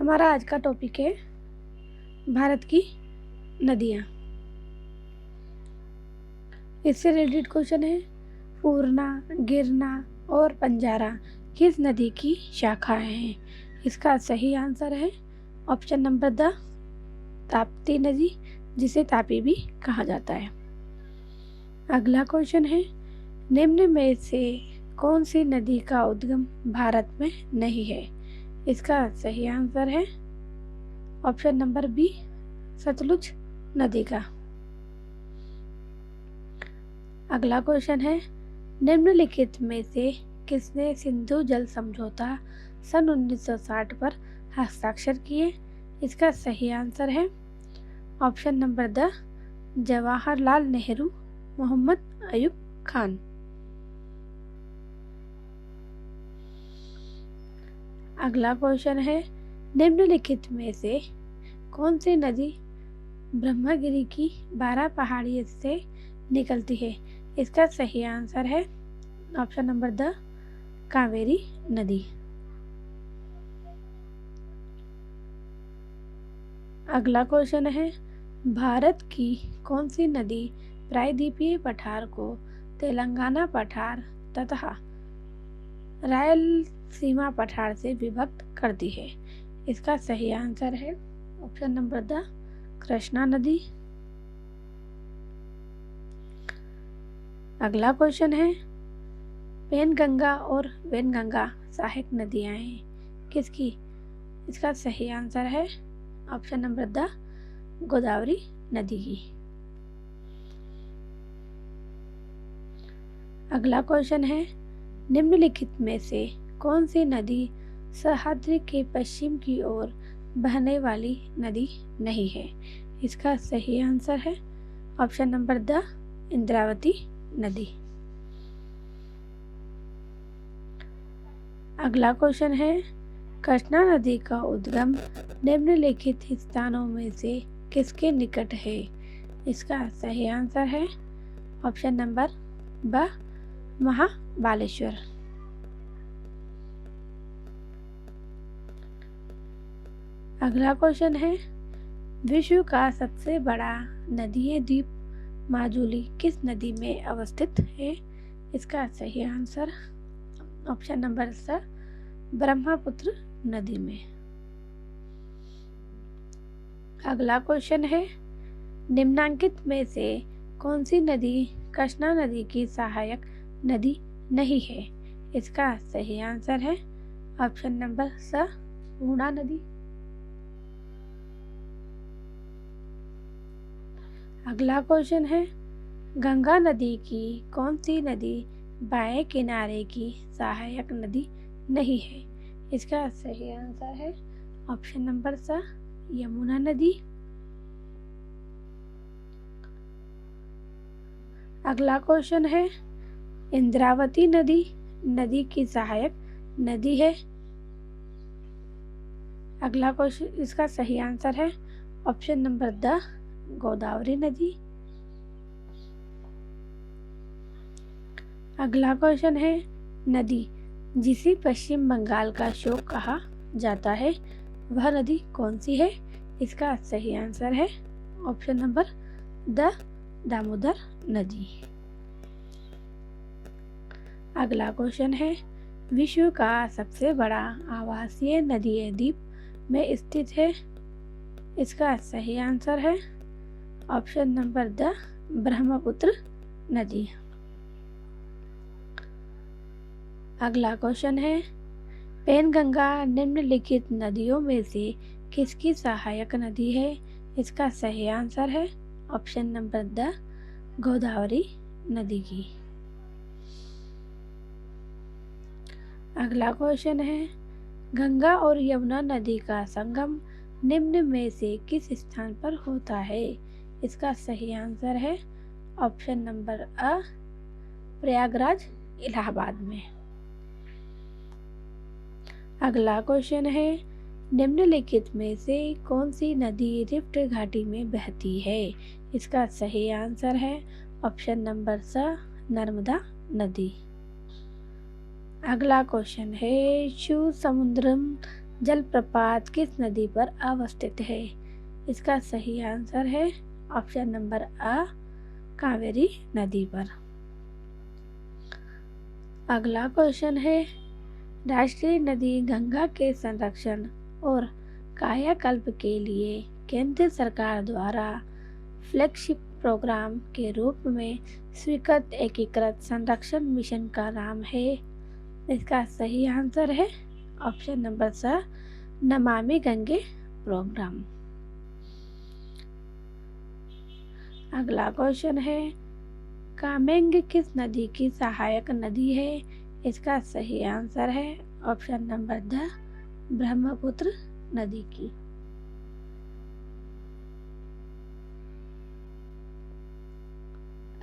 हमारा आज का टॉपिक है भारत की नदियाँ। इससे रिलेटेड क्वेश्चन है, पूर्णा, गिरना और बंजारा किस नदी की शाखाएं हैं? इसका सही आंसर है ऑप्शन नंबर द ताप्ती नदी, जिसे तापी भी कहा जाता है। अगला क्वेश्चन है, निम्न में से कौन सी नदी का उद्गम भारत में नहीं है? इसका सही आंसर है ऑप्शन नंबर बी, सतलुज नदी का। अगला क्वेश्चन है, निम्नलिखित में से किसने सिंधु जल समझौता सन 1960 पर हस्ताक्षर किए? इसका सही आंसर है option number the Jawaharlal Nehru, Mohammad Ayub Khan. अगला क्वेश्चन है, निम्नलिखित में से कौन सी नदी ब्रह्मगिरी की 12 पहाड़ी से निकलती है? इसका सही आंसर है ऑप्शन नंबर द कावेरी नदी। अगला क्वेश्चन है, भारत की कौन सी नदी प्रायद्वीपीय पठार को तेलंगाना पठार तथा रायलसीमा पठार से विभक्त करती है? इसका सही आंसर है ऑप्शन नंबर द कृष्णा नदी। अगला क्वेश्चन है, पेनगंगा और वेनगंगा सहायक नदियां हैं किसकी? इसका सही आंसर है ऑप्शन नंबर द गोदावरी नदी की। अगला क्वेश्चन है, निम्नलिखित में से कौन सी नदी सह्याद्री के पश्चिम की ओर बहने वाली नदी नहीं है? इसका सही आंसर है ऑप्शन नंबर द इंद्रावती नदी। अगला क्वेश्चन है, कृष्णा नदी का उद्गम निम्नलिखित स्थानों में से किसके निकट है? इसका सही आंसर है ऑप्शन नंबर ब महाबालेश्वर। अगला क्वेश्चन है, विश्व का सबसे बड़ा नदीय द्वीप माजुली किस नदी में अवस्थित है? इसका सही आंसर ऑप्शन नंबर स ब्रह्मपुत्र नदी में। अगला क्वेश्चन है, निम्नांकित में से कौन सी नदी कृष्णा नदी की सहायक नदी नहीं है? इसका सही आंसर है ऑप्शन नंबर स पूर्णा नदी। अगला क्वेश्चन है, गंगा नदी की कौन सी नदी बाएं किनारे की सहायक नदी नहीं है? इसका सही आंसर है ऑप्शन नंबर स यमुना नदी। अगला क्वेश्चन है, इंद्रावती नदी नदी की सहायक नदी है? अगला क्वेश्चन, इसका सही आंसर है ऑप्शन नंबर द गोदावरी नदी। अगला क्वेश्चन है, नदी जिसे पश्चिम बंगाल का शोक कहा जाता है वह नदी कौन सी है? इसका सही आंसर है ऑप्शन नंबर द दामोदर नदी। अगला क्वेश्चन है, विश्व का सबसे बड़ा आवासीय नदीय द्वीप में स्थित है? इसका सही आंसर है ऑप्शन नंबर द ब्रह्मपुत्र नदी। अगला क्वेश्चन है, पेनगंगा निम्नलिखित नदियों में से किसकी सहायक नदी है? इसका सही आंसर है ऑप्शन नंबर द गोदावरी नदी की। अगला क्वेश्चन है, गंगा और यमुना नदी का संगम निम्न में से किस स्थान पर होता है? इसका सही आंसर है ऑप्शन नंबर अ प्रयागराज इलाहाबाद में। अगला क्वेश्चन है, निम्नलिखित में से कौन सी नदी रिफ्ट घाटी में बहती है? इसका सही आंसर है ऑप्शन नंबर स नर्मदा नदी। अगला क्वेश्चन है, शिव समुद्रम जलप्रपात किस नदी पर अवस्थित है? इसका सही आंसर है ऑप्शन नंबर अ, कावेरी नदी पर। अगला क्वेश्चन है, राष्ट्रीय नदी गंगा के संरक्षण और कायाकल्प के लिए केंद्र सरकार द्वारा फ्लैगशिप प्रोग्राम के रूप में स्वीकृत एकीकृत संरक्षण मिशन का नाम है। इसका सही आंसर है ऑप्शन नंबर स, नमामि गंगे प्रोग्राम। अगला क्वेश्चन है, कामेंग किस नदी की सहायक नदी है? इसका सही आंसर है ऑप्शन नंबर द, ब्रह्मपुत्र नदी की।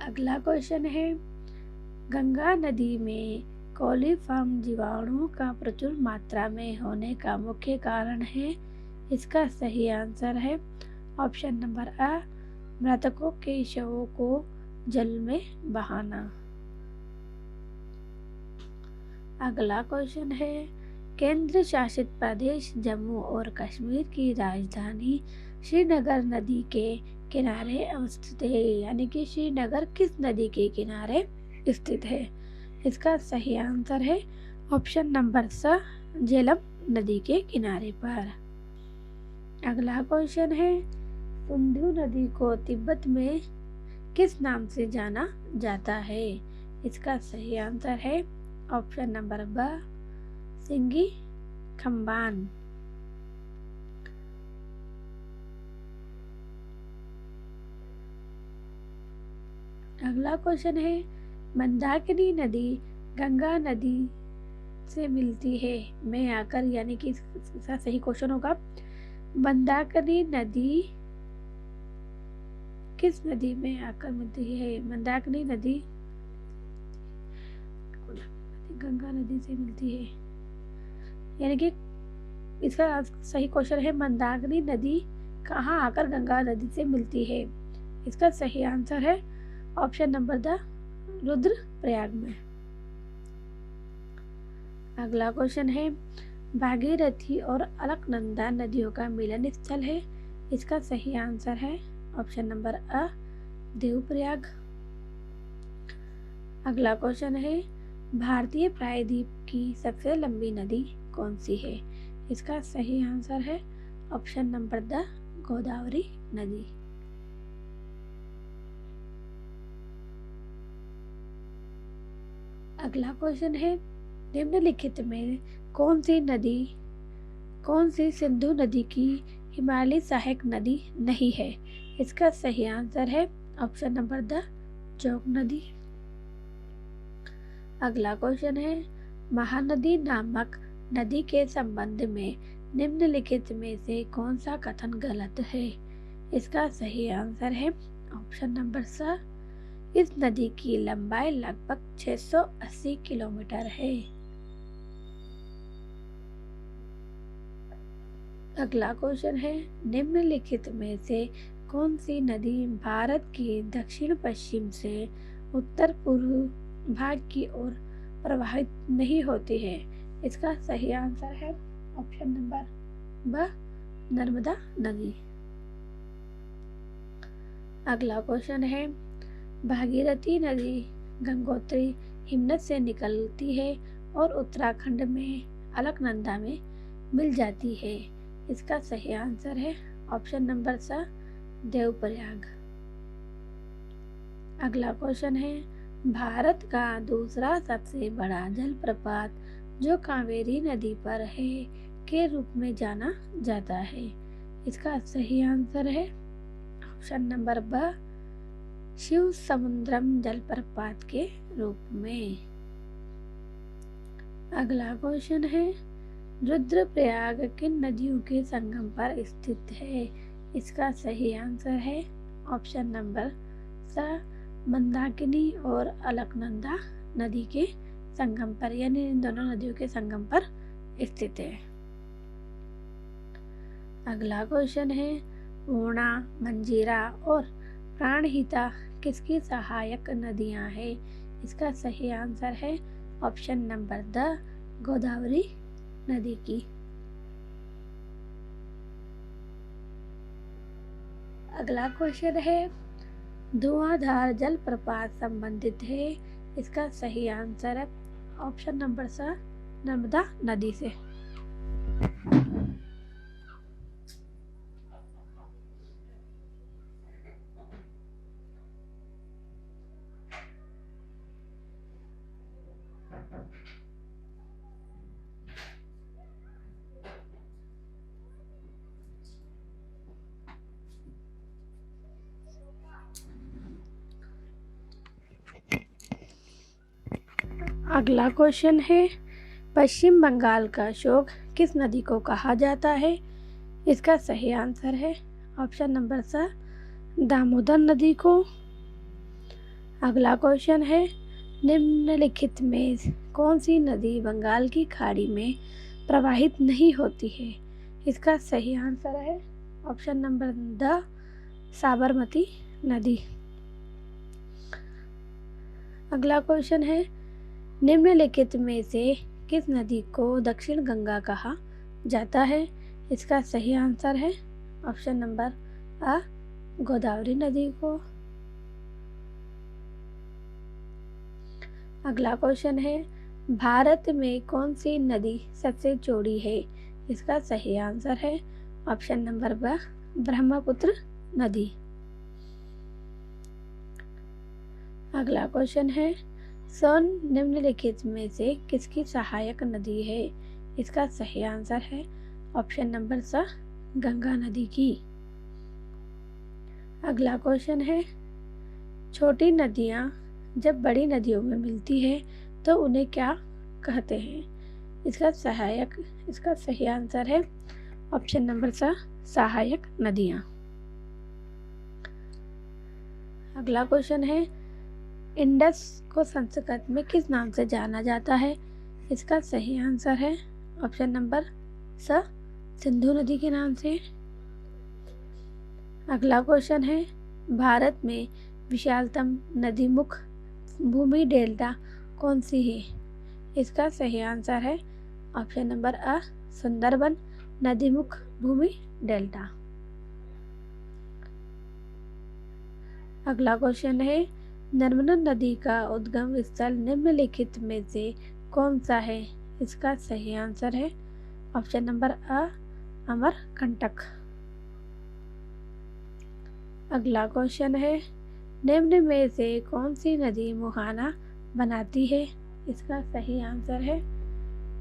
अगला क्वेश्चन है, गंगा नदी में कोलीफॉर्म जीवाणुओं का प्रचुर मात्रा में होने का मुख्य कारण है। इसका सही आंसर है ऑप्शन नंबर अ, मृतकों के शवों को जल में बहाना। अगला क्वेश्चन है, केंद्र शासित प्रदेश जम्मू और कश्मीर की राजधानी श्रीनगर नदी के किनारे अवस्थित है, यानी कि श्रीनगर किस नदी के किनारे स्थित है? इसका सही आंसर है ऑप्शन नंबर स, झेलम नदी के किनारे पर। अगला क्वेश्चन है, सिंधु नदी को तिब्बत में किस नाम से जाना जाता है? इसका सही आंसर है ऑप्शन नंबर ब, सिंगी खम्बान। अगला क्वेश्चन है, मंदाकिनी नदी गंगा नदी से मिलती है में आकर, यानी कि इसका सही क्वेश्चन होगा, मंदाकिनी नदी किस नदी में आकर मिलती है? मंदाकिनी नदी गंगा नदी से मिलती है, यानी कि इसका सही क्वेश्चन है, मंदाकिनी नदी कहाँ आकर गंगा नदी से मिलती है? इसका सही आंसर है ऑप्शन नंबर द, रुद्रप्रयाग में। अगला क्वेश्चन है, भागीरथी और अलकनंदा नदियों का मिलन स्थल है। इसका सही आंसर है ऑप्शन नंबर अ, देवप्रयाग। अगला क्वेश्चन है, भारतीय प्रायद्वीप की सबसे लंबी नदी कौन सी है? इसका सही आंसर है ऑप्शन नंबर द, गोदावरी नदी। अगला क्वेश्चन है, निम्नलिखित में कौन सी सिंधु नदी की हिमालयी सहायक नदी नहीं है? इसका सही आंसर है ऑप्शन नंबर द, जोग नदी। अगला क्वेश्चन है, महानदी नामक नदी के संबंध में निम्नलिखित में से कौन सा कथन गलत है? इसका सही आंसर है ऑप्शन नंबर स, इस नदी की लंबाई लगभग 680 किलोमीटर है। अगला क्वेश्चन है, निम्नलिखित में से कौन सी नदी भारत की दक्षिण पश्चिम से उत्तर पूर्व भाग की ओर प्रवाहित नहीं होती है? इसका सही आंसर है ऑप्शन नंबर ब, नर्मदा नदी। अगला क्वेश्चन है, भागीरथी नदी गंगोत्री हिमनद से निकलती है और उत्तराखंड में अलकनंदा में मिल जाती है। इसका सही आंसर है ऑप्शन नंबर स, देवप्रयाग। अगला क्वेश्चन है, भारत का दूसरा सबसे बड़ा जलप्रपात जो कावेरी नदी पर है के रूप में जाना जाता है? इसका सही आंसर है ऑप्शन नंबर ब, शिव समुद्रम जलप्रपात के रूप में। अगला क्वेश्चन है, रुद्रप्रयाग किन नदियों के संगम पर स्थित है? इसका सही आंसर है ऑप्शन नंबर स, मंदाकिनी और अलकनंदा नदी के संगम पर, यानी इन दोनों नदियों के संगम पर स्थित है। अगला क्वेश्चन है, पूर्णा, मंजीरा और प्राणहिता किसकी सहायक नदियां हैं? इसका सही आंसर है ऑप्शन नंबर द, गोदावरी नदी की। अगला क्वेश्चन है, धुआंधार जलप्रपात संबंधित है। इसका सही आंसर है ऑप्शन नंबर सा, नर्मदा नदी से। अगला क्वेश्चन है, पश्चिम बंगाल का शोक किस नदी को कहा जाता है। इसका सही आंसर है ऑप्शन नंबर सा, दामोदर नदी को। अगला क्वेश्चन है, निम्नलिखित में कौन सी नदी बंगाल की खाड़ी में प्रवाहित नहीं होती है। इसका सही आंसर है ऑप्शन नंबर द, साबरमती नदी। अगला क्वेश्चन है, निम्नलिखित में से किस नदी को दक्षिण गंगा कहा जाता है। इसका सही आंसर है ऑप्शन नंबर अ, गोदावरी नदी को। अगला क्वेश्चन है, भारत में कौन सी नदी सबसे चौड़ी है। इसका सही आंसर है ऑप्शन नंबर ब, ब्रह्मपुत्र नदी। अगला क्वेश्चन है, सोन निम्नलिखित में से किसकी सहायक नदी है। इसका सही आंसर है ऑप्शन नंबर स, गंगा नदी की। अगला क्वेश्चन है, छोटी नदियाँ जब बड़ी नदियों में मिलती है तो उन्हें क्या कहते हैं। इसका सही आंसर है ऑप्शन नंबर स, सहायक नदियाँ। अगला क्वेश्चन है, इंडस को संस्कृत में किस नाम से जाना जाता है। इसका सही आंसर है ऑप्शन नंबर स, सिंधु नदी के नाम से। अगला क्वेश्चन है, भारत में विशालतम नदीमुख भूमि डेल्टा कौन सी है। इसका सही आंसर है ऑप्शन नंबर अ, सुंदरबन नदीमुख भूमि डेल्टा। अगला क्वेश्चन है, नर्मदा नदी का उद्गम स्थल निम्नलिखित में से कौन सा है। इसका सही आंसर है ऑप्शन नंबर अ, अमरकंटक। अगला क्वेश्चन है, निम्न में से कौन सी नदी मुहाना बनाती है। इसका सही आंसर है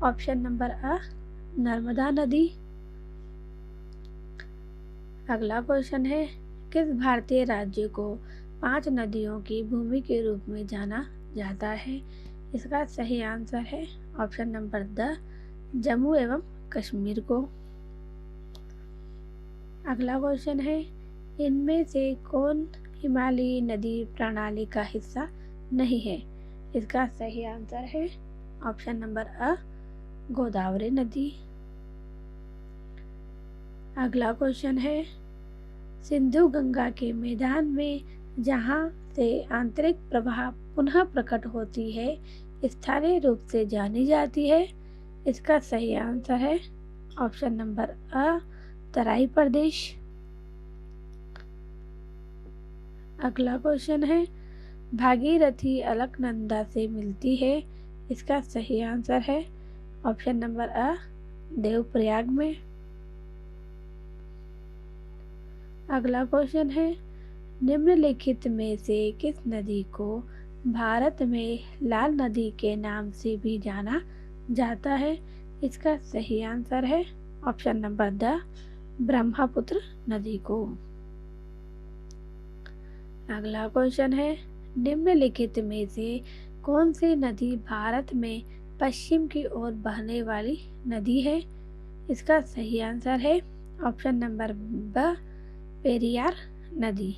ऑप्शन नंबर अ, नर्मदा नदी। अगला क्वेश्चन है, किस भारतीय राज्य को 5 नदियों की भूमि के रूप में जाना जाता है। इसका सही आंसर है ऑप्शन नंबर द, जम्मू एवं कश्मीर को। अगला क्वेश्चन है, इनमें से कौन हिमालयी नदी प्रणाली का हिस्सा नहीं है। इसका सही आंसर है ऑप्शन नंबर अ, गोदावरी नदी। अगला क्वेश्चन है, सिंधु गंगा के मैदान में जहाँ से आंतरिक प्रवाह पुनः प्रकट होती है स्थानीय रूप से जानी जाती है। इसका सही आंसर है ऑप्शन नंबर अ, तराई प्रदेश। अगला क्वेश्चन है, भागीरथी अलकनंदा से मिलती है। इसका सही आंसर है ऑप्शन नंबर अ, देवप्रयाग में। अगला क्वेश्चन है, निम्नलिखित में से किस नदी को भारत में लाल नदी के नाम से भी जाना जाता है। इसका सही आंसर है ऑप्शन नंबर द, ब्रह्मपुत्र नदी को। अगला क्वेश्चन है, निम्नलिखित में से कौन सी नदी भारत में पश्चिम की ओर बहने वाली नदी है। इसका सही आंसर है ऑप्शन नंबर ब, पेरियार नदी।